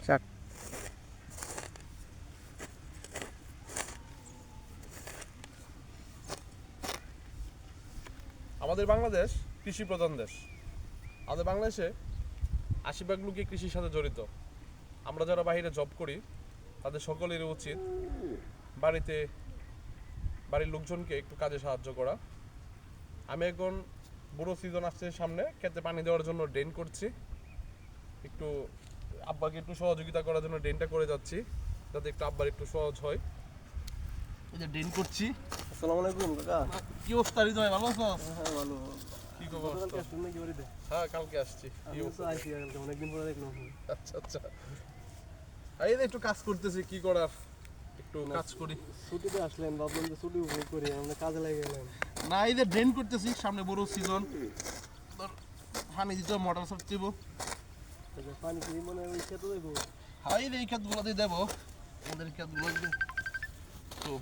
Start. আমাদের বাংলাদেশ কৃষি প্রধান দেশ। আমাদের বাংলাদেশে ৮০% লোকই কৃষির সাথে জড়িত। আমরা যারা বাইরে জব করি তাদের সকলেরই উচিত বাড়ির লোকজনকে একটু কাজে সাহায্য করা। আমি এখন বুড়ো সিজন আসছে সামনে, খেতে পানি দেওয়ার জন্য ড্রেন করছি। একটু আব্বাকে একটু সহযোগিতা করার জন্য ড্রেনটা করে যাচ্ছি, যাতে একটু আব্বার একটু সহজ হয়। এই যে ড্রেন করছি। আসসালামু আলাইকুম কাকা। কি অবস্থা হৃদয়, ভালো আছো? হ্যাঁ ভালো। কি খবর? গতকালকে আসলেন নাকি বাড়িতে? হ্যাঁ, কালকে আসছি। কি আমি তো অবস্থা? আইছি কালকে, অনেকদিন পরে দেখলাম। আচ্ছা আচ্ছা, এই যে একটু কাজ করতেছি, কি করার, একটু কাজ করি। ছুটিতে আসলেন, ভাবলাম যে ছুটি উপভোগ করি, আমরা কাজে লেগে গেলেন। না, এই যে ড্রেন করতেছি, সামনে বড় সিজন, পানি দিতে মোটর সার দিব। আচ্ছা, পানি কি মানে ওই খেতে দেবো? হ্যাঁ, এই যে এই ক্ষেতগুলোতে দেবো, আমাদের ক্ষেতগুলো তো।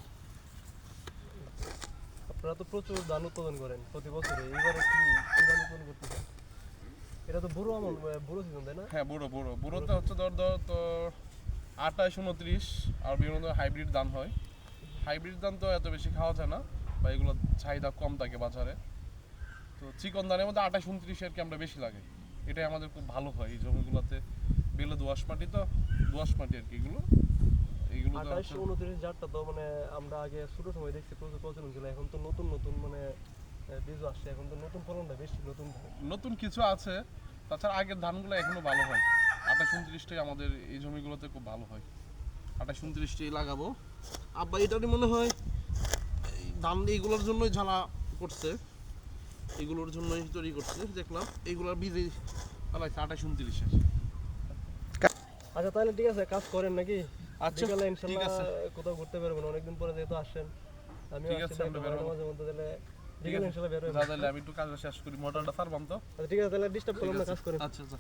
আপনারা তো প্রচুর ধান উৎপাদন করেন প্রতি বছরে, এইবারে কি কি ধান উৎপাদন করতেছেন? এটা তো বুড়ো সিজন তাই না? হ্যাঁ, বুড়োতে হচ্ছে ধর তো 28-29, আর বিভিন্ন ধরনের হাইব্রিড ধান হয়। হাইব্রিড ধান তো এত বেশি খাওয়া যায় না, বা এগুলো চাহিদা কম থাকে বাজারে। তো চিকন ধানের মধ্যে 28-29 আর কি আমরা বেশি লাগে। এটাই আমাদের খুব ভালো হয় এই জমিগুলোতে। বেলে দোআঁশ মাটি, তো দোআঁশ মাটি আর কি এগুলো। এইগুলো তো 28-29 জাতটা তো মানে আমরা আগে ছোট সময় দেখছি প্রচুর প্রচলন ছিল, এখন তো নতুন নতুন মানে বীজ আসছে, এখন তো নতুন ফলনটা বেশি, নতুন ধান। নতুন কিছু আছে, তাছাড়া আগের ধানগুলো এখনো ভালো হয়। 28-29টাই আমাদের এই জমিগুলোতে খুব ভালো হয়। 28-29টাই লাগাবো। আব্বা এটারই মনে হয় এই ধান এইগুলোর জন্যই ঝালা করছে, এগুলোর জন্যই তৈরি করছে দেখলাম। এইগুলোর বীজই লাগাইছে 28-29-এর। আচ্ছা তাহলে ঠিক আছে, কাজ করেন নাকি? আচ্ছা, বিকালে ঠিক ইনশাল্লাহ আছে। কোথাও ঘুরতে বেরোবেন, অনেকদিন পরে যেহেতু আসেন। আমিও ঠিক আসছি আছে, আমরা বেরোবো। মাঝে মধ্যে, তাহলে বিকালে ইনশাল্লাহ বেরোবেন। আমি একটু কাজটা শেষ করি, মোটরটা ছাড়বাম তো। আচ্ছা ঠিক আছে, তাহলে ডিস্টার্ব করলাম না, কাজ করেন। আচ্ছা আচ্ছা।